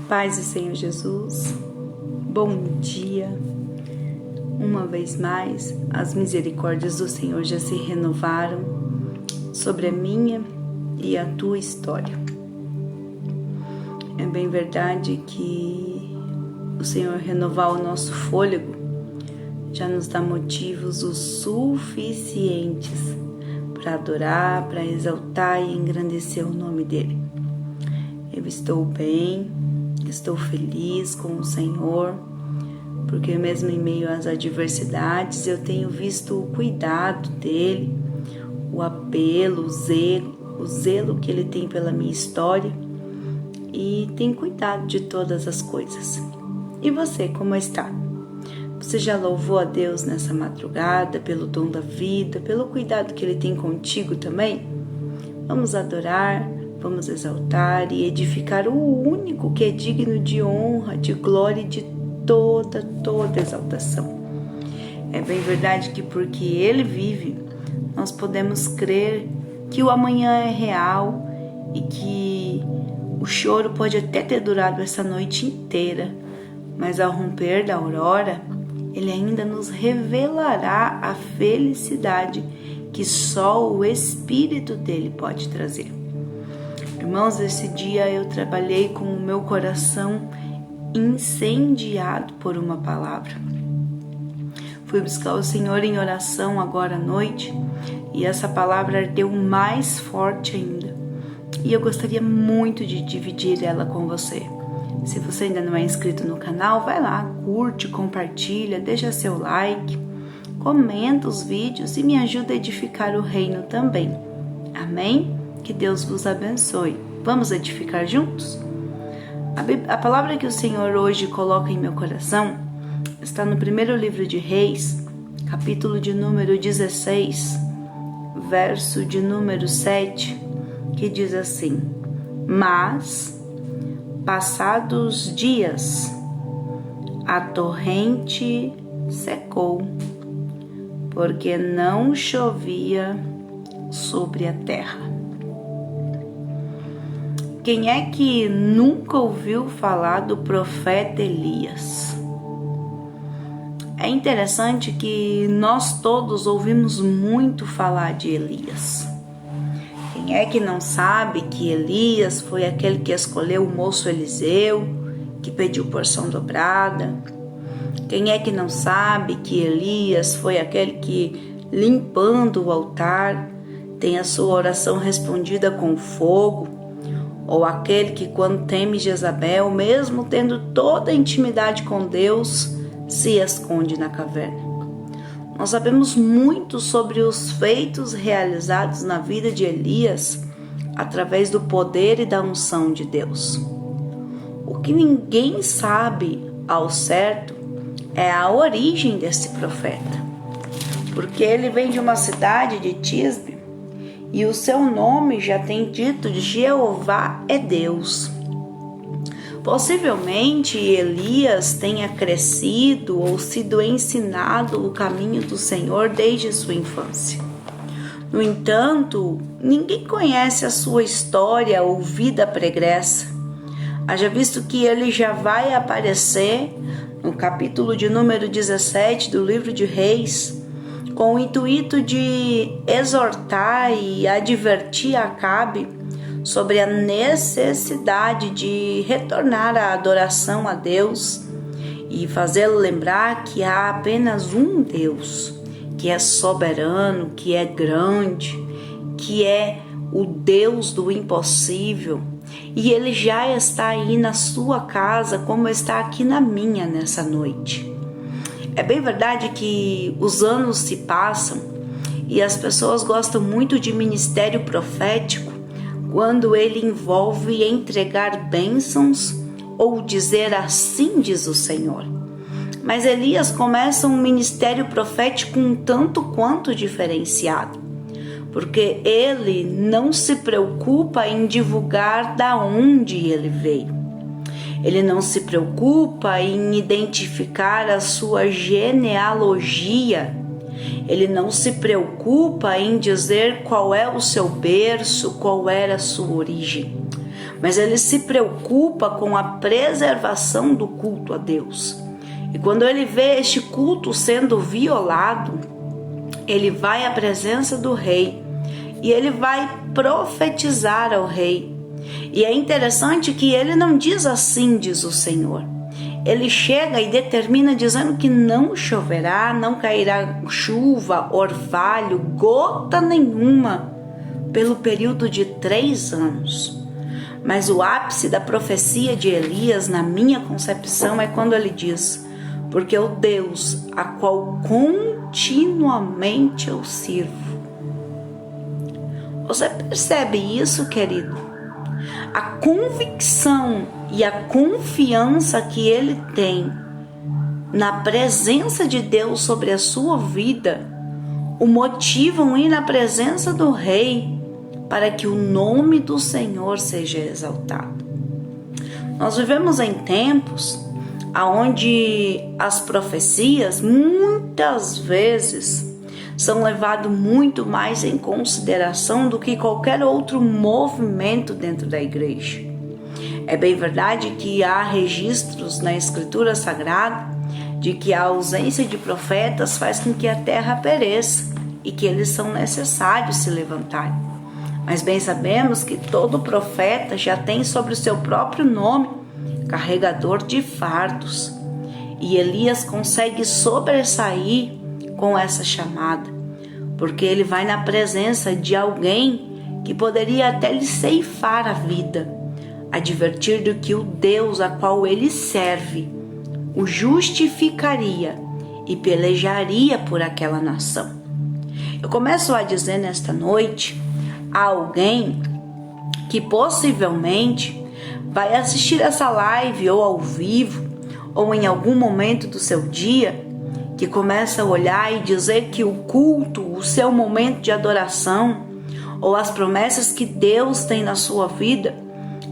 Paz do Senhor Jesus, bom dia. Uma vez mais, as misericórdias do Senhor já se renovaram sobre a minha e a tua história. É bem verdade que o Senhor renovar o nosso fôlego já nos dá motivos o suficientes para adorar, para exaltar e engrandecer o nome dEle. Eu estou bem, estou feliz com o Senhor, porque mesmo em meio às adversidades eu tenho visto o cuidado dEle, o apelo, o zelo que Ele tem pela minha história e tem cuidado de todas as coisas. E você, como está? Você já louvou a Deus nessa madrugada pelo dom da vida, pelo cuidado que Ele tem contigo também? Vamos adorar, vamos exaltar e edificar o único que é digno de honra, de glória e de toda exaltação. É bem verdade que porque Ele vive, nós podemos crer que o amanhã é real e que o choro pode até ter durado essa noite inteira, mas ao romper da aurora, Ele ainda nos revelará a felicidade que só o Espírito dele pode trazer. Irmãos, esse dia eu trabalhei com o meu coração incendiado por uma palavra. Fui buscar o Senhor em oração agora à noite e essa palavra ardeu mais forte ainda. E eu gostaria muito de dividir ela com você. Se você ainda não é inscrito no canal, vai lá, curte, compartilha, deixa seu like, comenta os vídeos e me ajuda a edificar o reino também. Amém? Que Deus vos abençoe. Vamos edificar juntos? A palavra que o Senhor hoje coloca em meu coração está no primeiro livro de Reis, capítulo de número 16, verso de número 7, que diz assim: Mas, passados dias, a torrente secou, porque não chovia sobre a terra. Quem é que nunca ouviu falar do profeta Elias? É interessante que nós todos ouvimos muito falar de Elias. Quem é que não sabe que Elias foi aquele que escolheu o moço Eliseu, que pediu porção dobrada? Quem é que não sabe que Elias foi aquele que, limpando o altar, tem a sua oração respondida com fogo? Ou aquele que, quando teme Jezabel, mesmo tendo toda a intimidade com Deus, se esconde na caverna? Nós sabemos muito sobre os feitos realizados na vida de Elias através do poder e da unção de Deus. O que ninguém sabe ao certo é a origem desse profeta, porque ele vem de uma cidade de Tisbe e o seu nome já tem dito: Jeová é Deus. Possivelmente Elias tenha crescido ou sido ensinado o caminho do Senhor desde sua infância. No entanto, ninguém conhece a sua história ou vida pregressa. Haja visto que ele já vai aparecer no capítulo de número 17 do livro de Reis, com o intuito de exortar e advertir Acabe sobre a necessidade de retornar à adoração a Deus e fazê-lo lembrar que há apenas um Deus, que é soberano, que é grande, que é o Deus do impossível, e Ele já está aí na sua casa como está aqui na minha nessa noite. É bem verdade que os anos se passam e as pessoas gostam muito de ministério profético quando ele envolve entregar bênçãos ou dizer assim diz o Senhor. Mas Elias começa um ministério profético um tanto quanto diferenciado, porque ele não se preocupa em divulgar da onde ele veio. Ele não se preocupa em identificar a sua genealogia. Ele não se preocupa em dizer qual é o seu berço, qual era a sua origem. mas ele se preocupa com a preservação do culto a Deus. E quando ele vê este culto sendo violado, ele vai à presença do rei e ele vai profetizar ao rei. E é interessante que ele não diz assim, diz o Senhor. Ele chega e determina dizendo que não choverá, não cairá chuva, orvalho, gota nenhuma, pelo período de 3 anos. Mas o ápice da profecia de Elias, na minha concepção, é quando ele diz: porque o Deus a qual continuamente eu sirvo. Você percebe isso, querido? A convicção e a confiança que ele tem na presença de Deus sobre a sua vida o motivam a ir na presença do rei para que o nome do Senhor seja exaltado. Nós vivemos em tempos onde as profecias muitas vezes são levadas muito mais em consideração do que qualquer outro movimento dentro da igreja. É bem verdade que há registros na Escritura Sagrada de que a ausência de profetas faz com que a terra pereça e que eles são necessários se levantarem. Mas bem sabemos que todo profeta já tem sobre o seu próprio nome carregador de fardos. E Elias consegue sobressair com essa chamada, porque ele vai na presença de alguém que poderia até lhe ceifar a vida, advertindo que o Deus a qual ele serve o justificaria e pelejaria por aquela nação. Eu começo a dizer nesta noite a alguém que possivelmente vai assistir essa live ou ao vivo ou em algum momento do seu dia, que começa a olhar e dizer que o culto, o seu momento de adoração ou as promessas que Deus tem na sua vida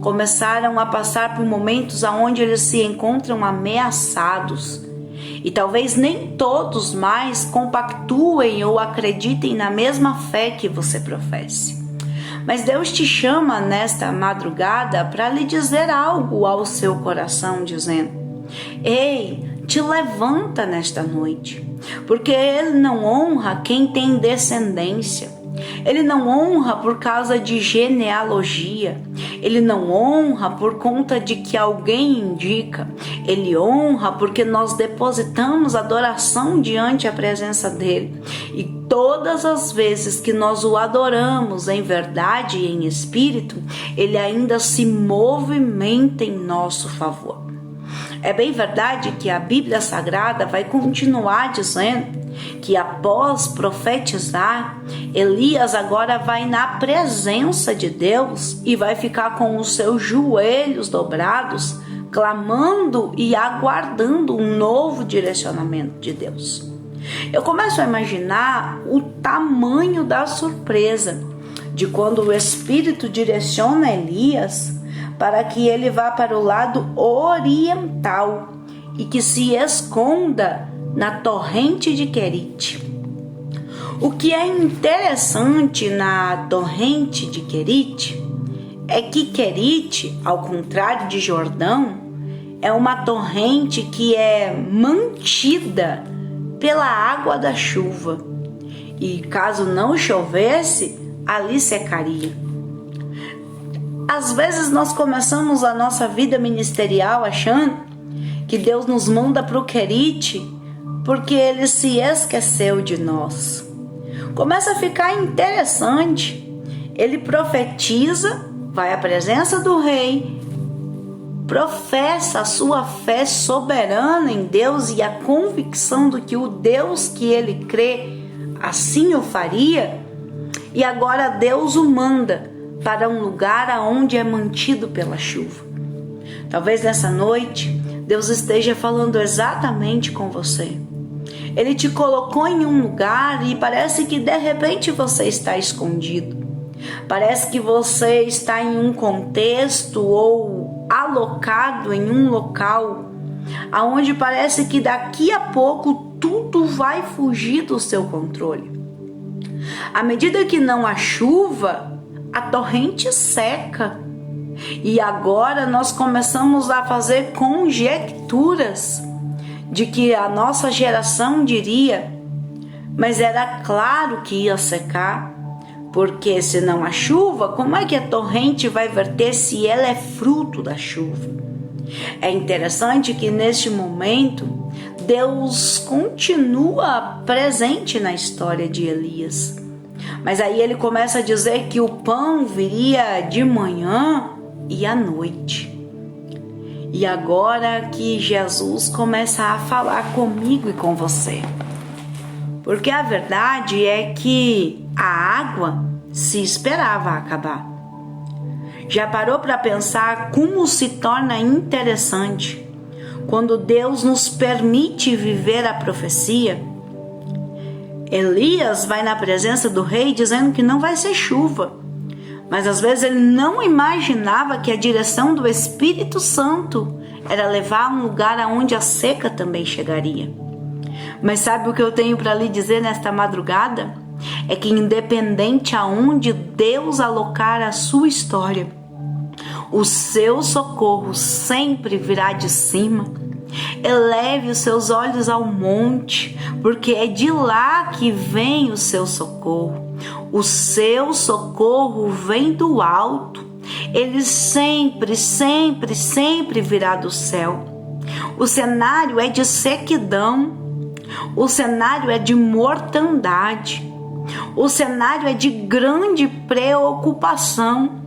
começaram a passar por momentos onde eles se encontram ameaçados. E talvez nem todos mais compactuem ou acreditem na mesma fé que você professe. Mas Deus te chama nesta madrugada para lhe dizer algo ao seu coração, dizendo: ei, te levanta nesta noite, porque Ele não honra quem tem descendência. Ele não honra por causa de genealogia. Ele não honra por conta de que alguém indica. Ele honra porque nós depositamos adoração diante a presença dele. E todas as vezes que nós o adoramos em verdade e em espírito, ele ainda se movimenta em nosso favor. É bem verdade que a Bíblia Sagrada vai continuar dizendo que após profetizar, Elias agora vai na presença de Deus e vai ficar com os seus joelhos dobrados, clamando e aguardando um novo direcionamento de Deus. Eu começo a imaginar o tamanho da surpresa de quando o Espírito direciona Elias para que ele vá para o lado oriental e que se esconda na torrente de Querite. O que é interessante na torrente de Querite é que Querite, ao contrário de Jordão, é uma torrente que é mantida pela água da chuva. E caso não chovesse, ali secaria. Às vezes nós começamos a nossa vida ministerial achando que Deus nos manda para o Querite porque Ele se esqueceu de nós. Começa a ficar interessante. Ele profetiza, vai à presença do rei, professa a sua fé soberana em Deus e a convicção de que o Deus que ele crê assim o faria, e agora Deus o manda para um lugar aonde é mantido pela chuva. Talvez nessa noite Deus esteja falando exatamente com você. Ele te colocou em um lugar e parece que de repente você está escondido. Parece que você está em um contexto ou alocado em um local aonde parece que daqui a pouco tudo vai fugir do seu controle. À medida que não há chuva, a torrente seca E agora nós começamos a fazer conjecturas de que a nossa geração diria, mas era claro que ia secar, porque se não há chuva, como é que a torrente vai verter se ela é fruto da chuva? É interessante que neste momento Deus continua presente na história de Elias. Mas aí ele começa a dizer que o pão viria de manhã e à noite. E agora que Jesus começa a falar comigo e com você. Porque a verdade é que a água se esperava acabar. Já parou para pensar como se torna interessante quando Deus nos permite viver a profecia? Elias vai na presença do rei dizendo que não vai ser chuva, mas às vezes ele não imaginava que a direção do Espírito Santo era levar a um lugar aonde a seca também chegaria. Mas sabe o que eu tenho para lhe dizer nesta madrugada? É que independente aonde Deus alocar a sua história, o seu socorro sempre virá de cima. Eleve os seus olhos ao monte, porque é de lá que vem o seu socorro. O seu socorro vem do alto. Ele sempre, sempre, sempre virá do céu. O cenário é de sequidão. O cenário é de mortandade. O cenário é de grande preocupação.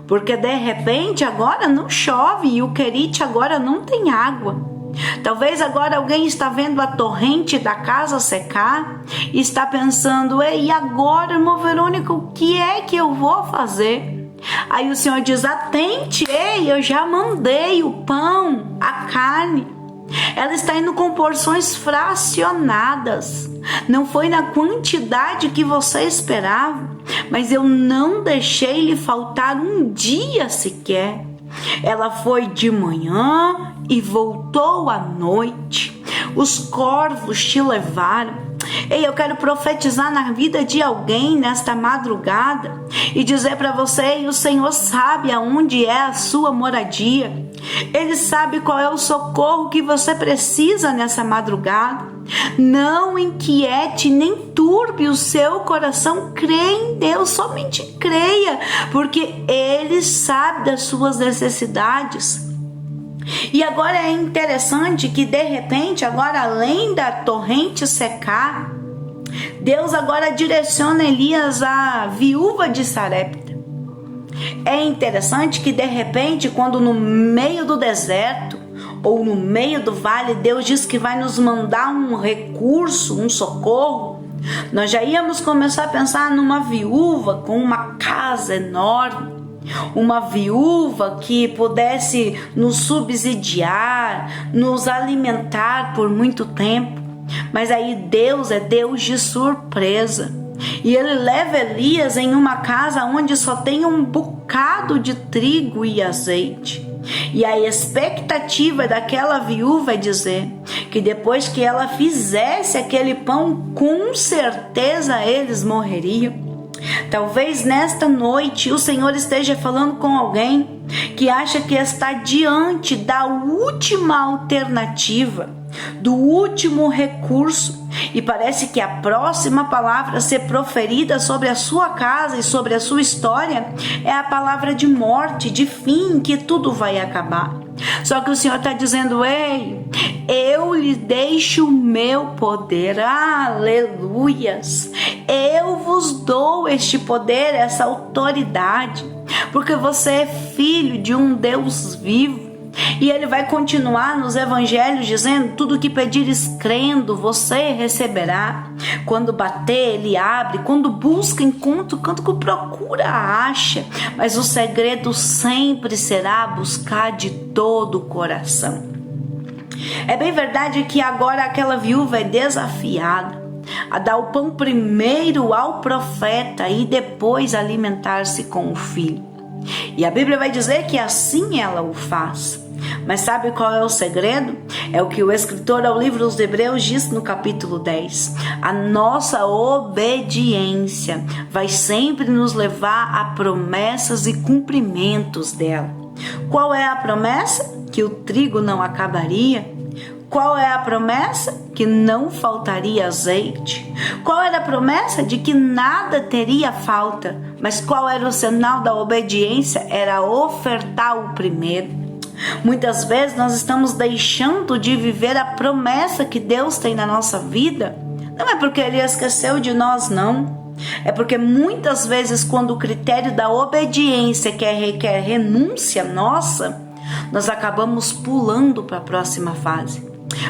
Porque de repente agora não chove e o Querite agora não tem água. Talvez agora alguém está vendo a torrente da casa secar e está pensando, e agora, irmã Verônica, o que é que eu vou fazer? Aí o Senhor diz, atente, eu já mandei o pão, a carne. Ela está indo com porções fracionadas. Não foi na quantidade que você esperava, mas eu não deixei lhe faltar um dia sequer. Ela foi de manhã e voltou à noite. Os corvos te levaram. Ei, eu quero profetizar na vida de alguém nesta madrugada e dizer para você, o Senhor sabe aonde é a sua moradia. Ele sabe qual é o socorro que você precisa nessa madrugada. Não inquiete nem turbe o seu coração. Creia em Deus, somente creia, porque Ele sabe das suas necessidades. E agora é interessante que de repente, agora além da torrente secar, Deus agora direciona Elias à viúva de Sarepta. É interessante que de repente, quando no meio do deserto ou no meio do vale, Deus diz que vai nos mandar um recurso, um socorro, nós já íamos começar a pensar numa viúva com uma casa enorme, uma viúva que pudesse nos subsidiar, nos alimentar por muito tempo. Mas aí Deus é Deus de surpresa. E Ele leva Elias em uma casa onde só tem um bocado de trigo e azeite. E a expectativa daquela viúva é dizer que depois que ela fizesse aquele pão, com certeza eles morreriam. Talvez nesta noite o Senhor esteja falando com alguém que acha que está diante da última alternativa, do último recurso, e parece que a próxima palavra a ser proferida sobre a sua casa e sobre a sua história é a palavra de morte, de fim, que tudo vai acabar. Só que o Senhor está dizendo, ei, eu lhe deixo o meu poder, aleluias, eu vos dou este poder, essa autoridade, porque você é filho de um Deus vivo. E Ele vai continuar nos evangelhos dizendo, tudo que pedires crendo, você receberá. Quando bater, Ele abre. Quando busca, encontra. Quando procura, acha. Mas o segredo sempre será buscar de todo o coração. É bem verdade que agora aquela viúva é desafiada a dar o pão primeiro ao profeta e depois alimentar-se com o filho. E a Bíblia vai dizer que assim ela o faz. Mas sabe qual é o segredo? É o que o escritor ao livro dos Hebreus diz no capítulo 10. A nossa obediência vai sempre nos levar a promessas e cumprimentos dela. Qual é a promessa? Que o trigo não acabaria. Qual é a promessa? Que não faltaria azeite. Qual era a promessa? De que nada teria falta. Mas qual era o sinal da obediência? Era ofertar o primeiro. Muitas vezes nós estamos deixando de viver a promessa que Deus tem na nossa vida. Não é porque Ele esqueceu de nós, não. É porque muitas vezes, quando o critério da obediência requer renúncia nossa, nós acabamos pulando para a próxima fase.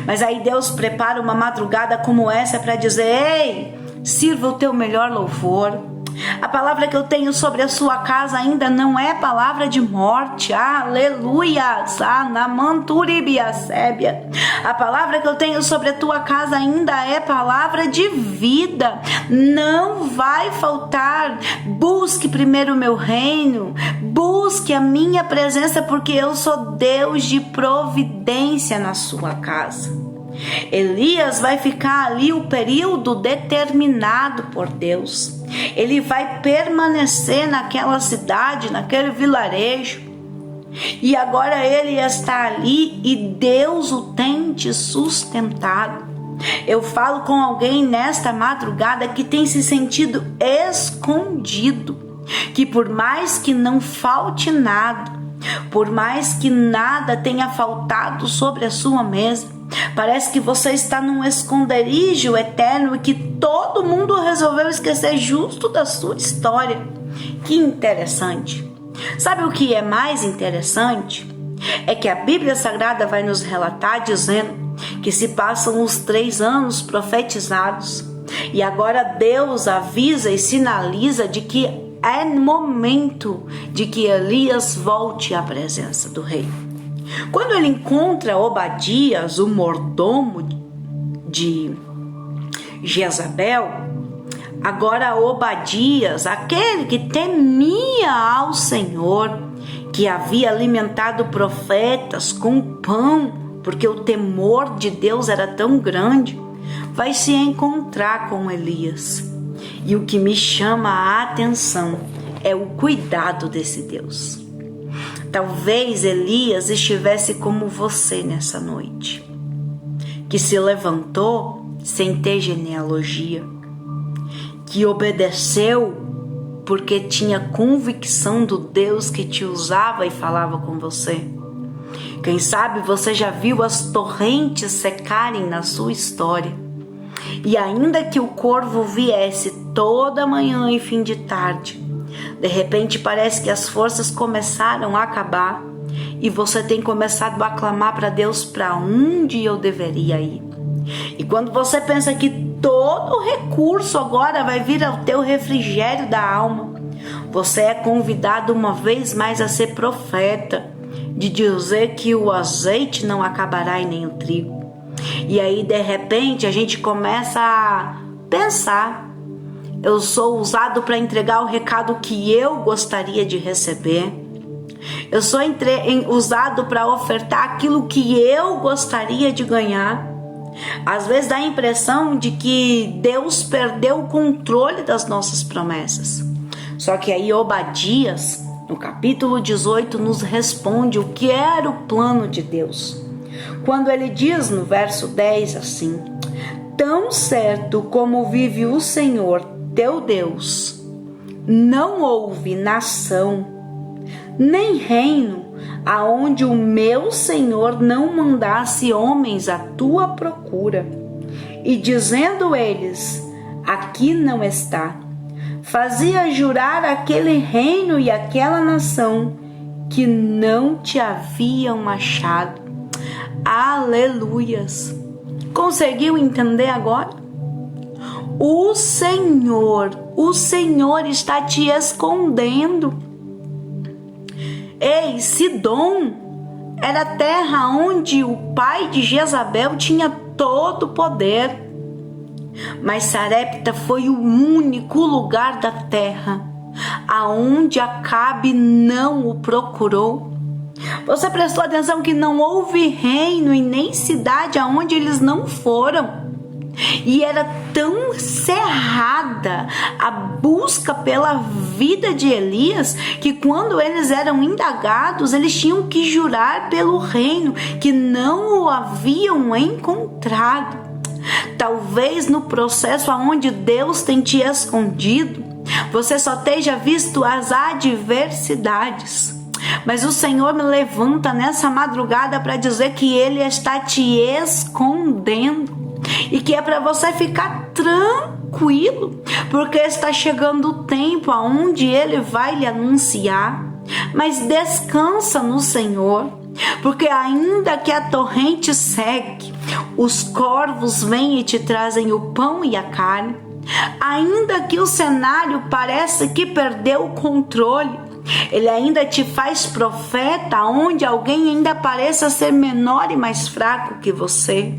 Mas aí Deus prepara uma madrugada como essa para dizer: ei, sirva o teu melhor louvor. A palavra que eu tenho sobre a sua casa ainda não é palavra de morte. Aleluia! A palavra que eu tenho sobre a tua casa ainda é palavra de vida. Não vai faltar. Busque primeiro o meu reino. Busque a minha presença, porque eu sou Deus de providência na sua casa. Elias vai ficar ali o período determinado por Deus. Ele vai permanecer naquela cidade, naquele vilarejo. E agora ele está ali e Deus o tem te sustentado. Eu falo com alguém nesta madrugada que tem se sentido escondido, que por mais que não falte nada, por mais que nada tenha faltado sobre a sua mesa, parece que você está num esconderijo eterno e que todo mundo resolveu esquecer justo da sua história. Que interessante. Sabe o que é mais interessante? É que a Bíblia Sagrada vai nos relatar dizendo que se passam os 3 anos profetizados e agora Deus avisa e sinaliza de que é momento de que Elias volte à presença do rei. Quando ele encontra Obadias, o mordomo de Jezabel, agora Obadias, aquele que temia ao Senhor, que havia alimentado profetas com pão, porque o temor de Deus era tão grande, vai se encontrar com Elias. E o que me chama a atenção é o cuidado desse Deus. Talvez Elias estivesse como você nessa noite, que se levantou sem ter genealogia, que obedeceu porque tinha convicção do Deus que te usava e falava com você. Quem sabe você já viu as torrentes secarem na sua história, e ainda que o corvo viesse toda manhã e fim de tarde, de repente parece que as forças começaram a acabar e você tem começado a clamar para Deus: para onde eu deveria ir? E quando você pensa que todo recurso agora vai vir ao teu refrigério da alma, você é convidado uma vez mais a ser profeta, de dizer que o azeite não acabará e nem o trigo. E aí de repente a gente começa a pensar: eu sou usado para entregar o recado que eu gostaria de receber. Eu sou usado para ofertar aquilo que eu gostaria de ganhar. Às vezes dá a impressão de que Deus perdeu o controle das nossas promessas. Só que aí Obadias, no capítulo 18, nos responde o que era o plano de Deus. Quando ele diz no verso 10 assim: tão certo como vive o Senhor teu Deus, não houve nação, nem reino, aonde o meu Senhor não mandasse homens à tua procura, e dizendo eles: aqui não está, fazia jurar aquele reino e aquela nação que não te haviam achado. Aleluias! Conseguiu entender agora? O Senhor está te escondendo. Ei, Sidom era a terra onde o pai de Jezabel tinha todo o poder. Mas Sarepta foi o único lugar da terra aonde Acabe não o procurou. Você prestou atenção que não houve reino e nem cidade aonde eles não foram? E era tão cerrada a busca pela vida de Elias, que quando eles eram indagados, eles tinham que jurar pelo reino que não o haviam encontrado. Talvez no processo aonde Deus tem te escondido, você só tenha visto as adversidades. Mas o Senhor me levanta nessa madrugada para dizer que Ele está te escondendo e que é para você ficar tranquilo, porque está chegando o tempo aonde Ele vai lhe anunciar. Mas descansa no Senhor, porque ainda que a torrente seque, os corvos vêm e te trazem o pão e a carne. Ainda que o cenário pareça que perdeu o controle, Ele ainda te faz profeta onde alguém ainda pareça ser menor e mais fraco que você.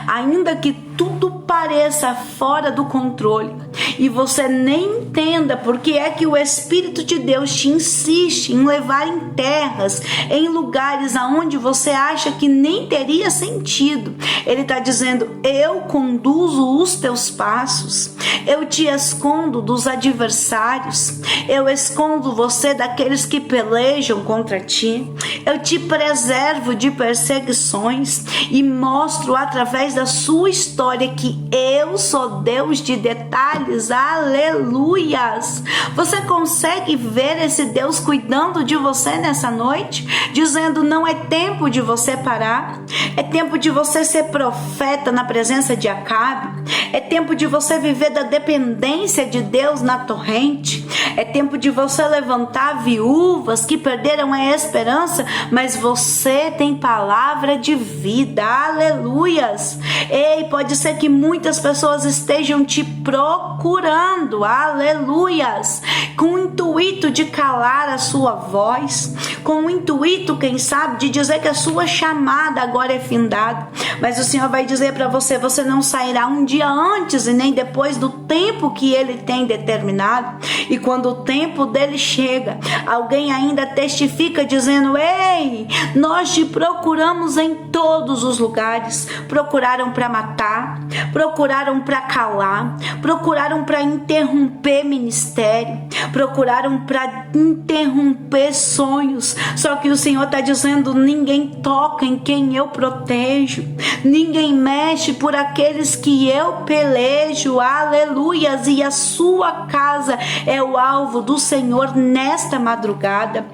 Ainda que tudo pareça fora do controle e você nem entenda porque é que o Espírito de Deus te insiste em levar em terras, em lugares aonde você acha que nem teria sentido. Ele está dizendo: eu conduzo os teus passos, eu te escondo dos adversários, eu escondo você daqueles que pelejam contra ti, eu te preservo de perseguições e mostro através da sua história que eu sou Deus de detalhes. Aleluias! Você consegue ver esse Deus cuidando de você nessa noite? Dizendo: não é tempo de você parar, é tempo de você ser profeta na presença de Acabe, é tempo de você viver da dependência de Deus na torrente, é tempo de você levantar viúvas que perderam a esperança, mas você tem palavra de vida. Aleluias! Ei, pode ser que muitas pessoas estejam te procurando, aleluias, com o intuito de calar a sua voz, com o intuito, quem sabe, de dizer que a sua chamada agora é findada. Mas o Senhor vai dizer para você: você não sairá um dia antes e nem depois do tempo que Ele tem determinado. E quando o tempo dele chega, alguém ainda testifica dizendo: ei, nós te procuramos em todos os lugares. Procuraram para matar, procuraram para calar, procuraram para interromper ministério, procuraram para interromper sonhos. Só que o Senhor está dizendo: ninguém toca em quem eu protejo, ninguém mexe por aqueles que eu pelejo. Aleluias! E a sua casa é o alvo do Senhor nesta madrugada.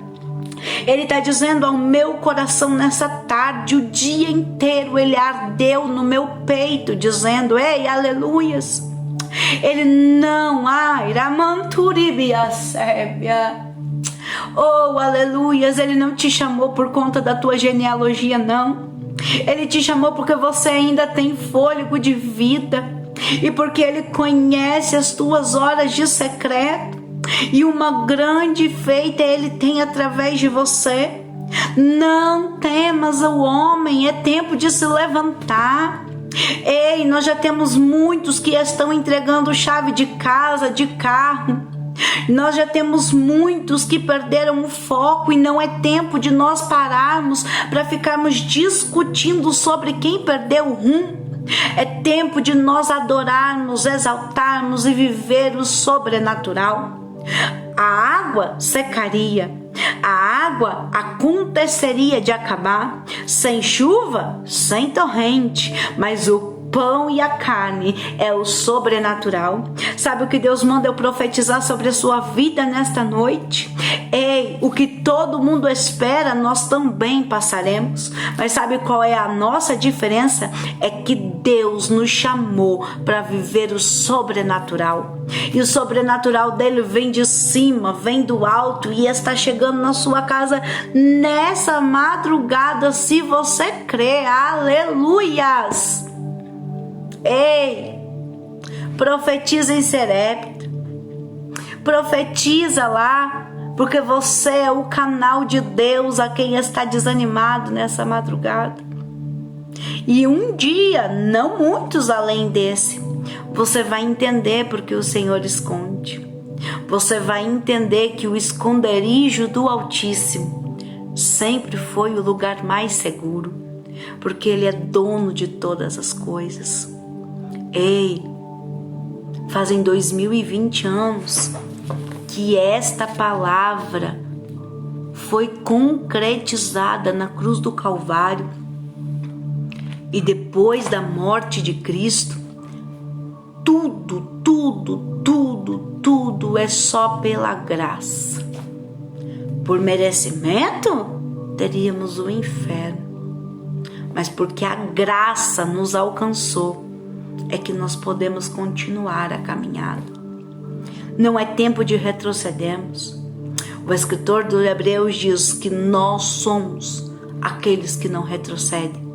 Ele está dizendo ao meu coração nessa tarde: o dia inteiro Ele ardeu no meu peito, dizendo: ei, aleluias. Ele não, oh, aleluias. Ele não te chamou por conta da tua genealogia, não. Ele te chamou porque você ainda tem fôlego de vida e porque Ele conhece as tuas horas de secreto. E uma grande feita Ele tem através de você. Não temas o homem, é tempo de se levantar. Ei, nós já temos muitos que estão entregando chave de casa, de carro. Nós já temos muitos que perderam o foco e não é tempo de nós pararmos para ficarmos discutindo sobre quem perdeu o rumo. É tempo de nós adorarmos, exaltarmos e viver o sobrenatural. A água secaria, a água aconteceria de acabar, sem chuva, sem torrente, mas o pão e a carne é o sobrenatural. Sabe o que Deus manda eu profetizar sobre a sua vida nesta noite? Ei, o que todo mundo espera, nós também passaremos. Mas sabe qual é a nossa diferença? É que Deus nos chamou para viver o sobrenatural. E o sobrenatural dele vem de cima, vem do alto e está chegando na sua casa nessa madrugada, se você crê. Aleluias! Ei, profetiza em Serepta, profetiza lá, porque você é o canal de Deus a quem está desanimado nessa madrugada. E um dia, não muitos além desse, você vai entender porque o Senhor esconde. Você vai entender que o esconderijo do Altíssimo sempre foi o lugar mais seguro, porque Ele é dono de todas as coisas. Ei, Fazem 2020 anos que esta palavra foi concretizada na cruz do Calvário. E depois da morte de Cristo, tudo é só pela graça. Por merecimento, teríamos o inferno. Mas porque a graça nos alcançou, é que nós podemos continuar a caminhada. Não é tempo de retrocedermos. O escritor do Hebreus diz que nós somos aqueles que não retrocedem.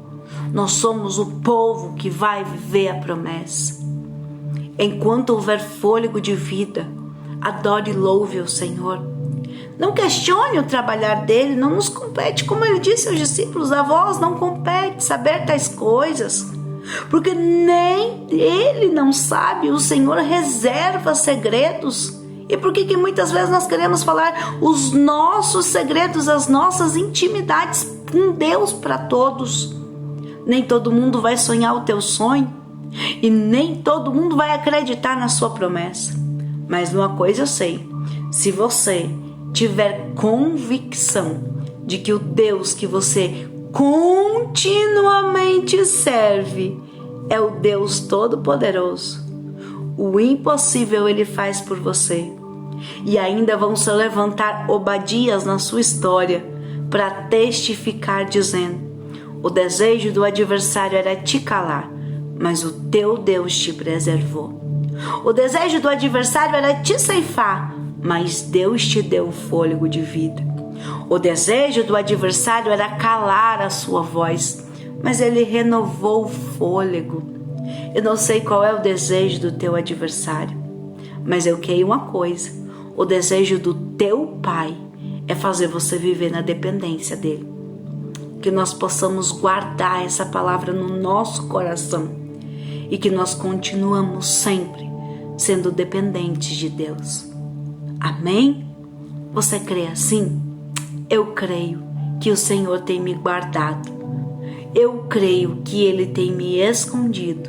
Nós somos o povo que vai viver a promessa. Enquanto houver fôlego de vida, adore e louve o Senhor. Não questione o trabalhar dele, não nos compete, como ele disse aos discípulos, a vós não compete saber tais coisas, porque nem ele não sabe, o Senhor reserva segredos. E por que muitas vezes nós queremos falar os nossos segredos, as nossas intimidades com Deus para todos? Nem todo mundo vai sonhar o teu sonho e nem todo mundo vai acreditar na sua promessa. Mas uma coisa eu sei, se você tiver convicção de que o Deus que você continuamente serve é o Deus Todo-Poderoso, o impossível ele faz por você. E ainda vão se levantar Obadias na sua história para testificar dizendo: o desejo do adversário era te calar, mas o teu Deus te preservou. O desejo do adversário era te ceifar, mas Deus te deu o fôlego de vida. O desejo do adversário era calar a sua voz, mas ele renovou o fôlego. Eu não sei qual é o desejo do teu adversário, mas eu creio uma coisa: o desejo do teu Pai é fazer você viver na dependência dele. Que nós possamos guardar essa palavra no nosso coração e que nós continuamos sempre sendo dependentes de Deus. Amém? Você crê assim? Eu creio que o Senhor tem me guardado. Eu creio que Ele tem me escondido,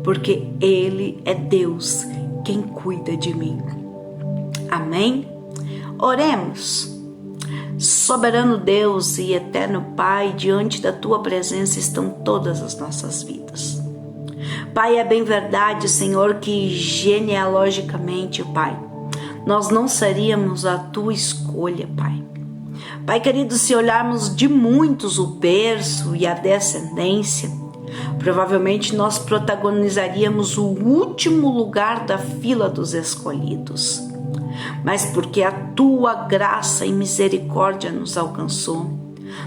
porque Ele é Deus quem cuida de mim. Amém? Oremos. Soberano Deus e eterno Pai, diante da Tua presença estão todas as nossas vidas. Pai, é bem verdade, Senhor, que genealogicamente, Pai, nós não seríamos a Tua escolha, Pai. Pai querido, se olharmos de muitos o berço e a descendência, provavelmente nós protagonizaríamos o último lugar da fila dos escolhidos. Mas porque a Tua graça e misericórdia nos alcançou,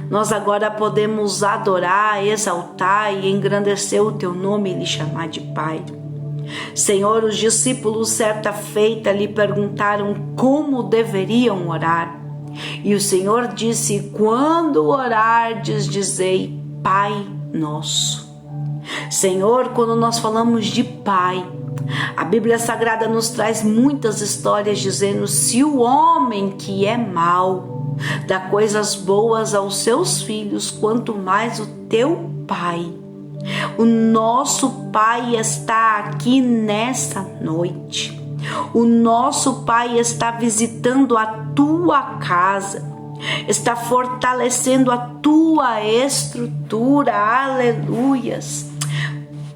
nós agora podemos adorar, exaltar e engrandecer o Teu nome e lhe chamar de Pai. Senhor, os discípulos certa feita lhe perguntaram como deveriam orar. E o Senhor disse: quando orardes, dizei Pai Nosso. Senhor, quando nós falamos de Pai, a Bíblia Sagrada nos traz muitas histórias dizendo: se o homem que é mau dá coisas boas aos seus filhos, quanto mais o teu Pai. O nosso Pai está aqui nessa noite. O nosso Pai está visitando a tua casa, está fortalecendo a tua estrutura. Aleluias.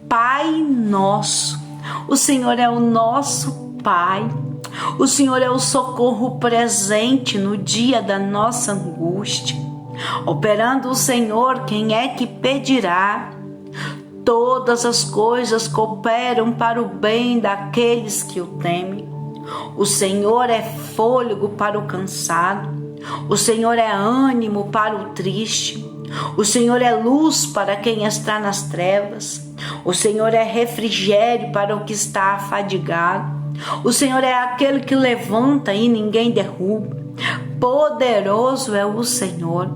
Pai nosso, o Senhor é o nosso Pai. O Senhor é o socorro presente no dia da nossa angústia. Operando o Senhor, quem é que pedirá? Todas as coisas cooperam para o bem daqueles que o temem. O Senhor é fôlego para o cansado. O Senhor é ânimo para o triste. O Senhor é luz para quem está nas trevas. O Senhor é refrigério para o que está afadigado. O Senhor é aquele que levanta e ninguém derruba. Poderoso é o Senhor.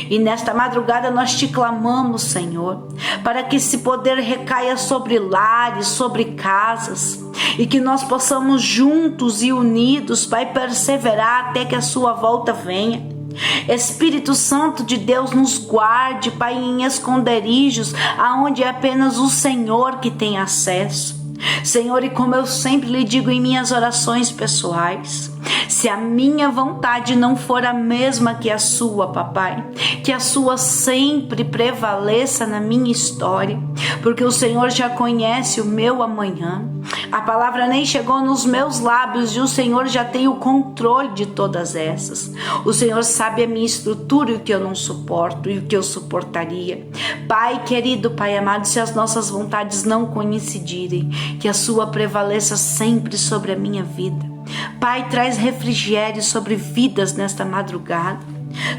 E nesta madrugada nós te clamamos, Senhor, para que esse poder recaia sobre lares, sobre casas, e que nós possamos juntos e unidos, Pai, perseverar até que a sua volta venha. Espírito Santo de Deus, nos guarde, Pai, em esconderijos, aonde é apenas o Senhor que tem acesso. Senhor, e como eu sempre lhe digo em minhas orações pessoais, se a minha vontade não for a mesma que a sua, papai, que a sua sempre prevaleça na minha história, porque o Senhor já conhece o meu amanhã. A palavra nem chegou nos meus lábios e o Senhor já tem o controle de todas essas. O Senhor sabe a minha estrutura e o que eu não suporto e o que eu suportaria. Pai querido, Pai amado, se as nossas vontades não coincidirem, que a sua prevaleça sempre sobre a minha vida. Pai, traz refrigério sobre vidas nesta madrugada.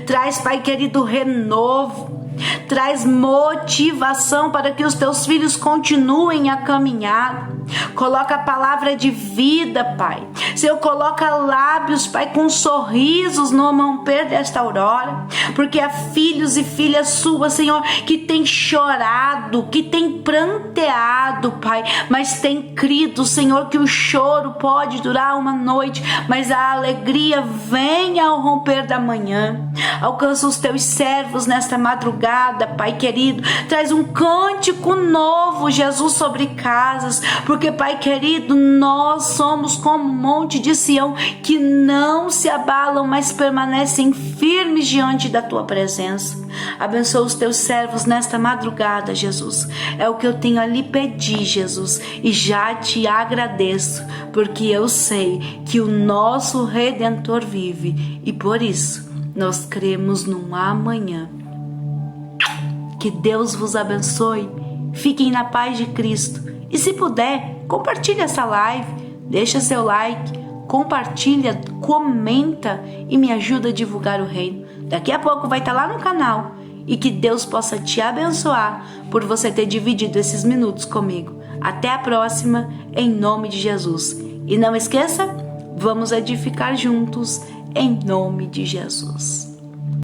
Traz, Pai querido, renovo. Traz motivação para que os teus filhos continuem a caminhar. Coloca a palavra de vida, Pai. Senhor, coloca lábios, Pai, com sorrisos no romper desta aurora, porque há filhos e filhas suas, Senhor, que têm chorado, que têm pranteado, Pai, mas têm crido, Senhor, que o choro pode durar uma noite, mas a alegria vem ao romper da manhã. Alcança os teus servos nesta madrugada, Pai querido. Traz um cântico novo, Jesus, sobre casas, porque, Pai querido, nós somos como um monte de Sião que não se abalam, mas permanecem firmes diante da tua presença. Abençoa os teus servos nesta madrugada, Jesus. É o que eu tenho a lhe pedir, Jesus, e já te agradeço, porque eu sei que o nosso Redentor vive e por isso nós cremos num amanhã. Que Deus vos abençoe. Fiquem na paz de Cristo. E se puder, compartilhe essa live, deixa seu like, compartilha, comenta e me ajuda a divulgar o reino. Daqui a pouco vai estar lá no canal. E que Deus possa te abençoar por você ter dividido esses minutos comigo. Até a próxima, em nome de Jesus. E não esqueça, vamos edificar juntos, em nome de Jesus.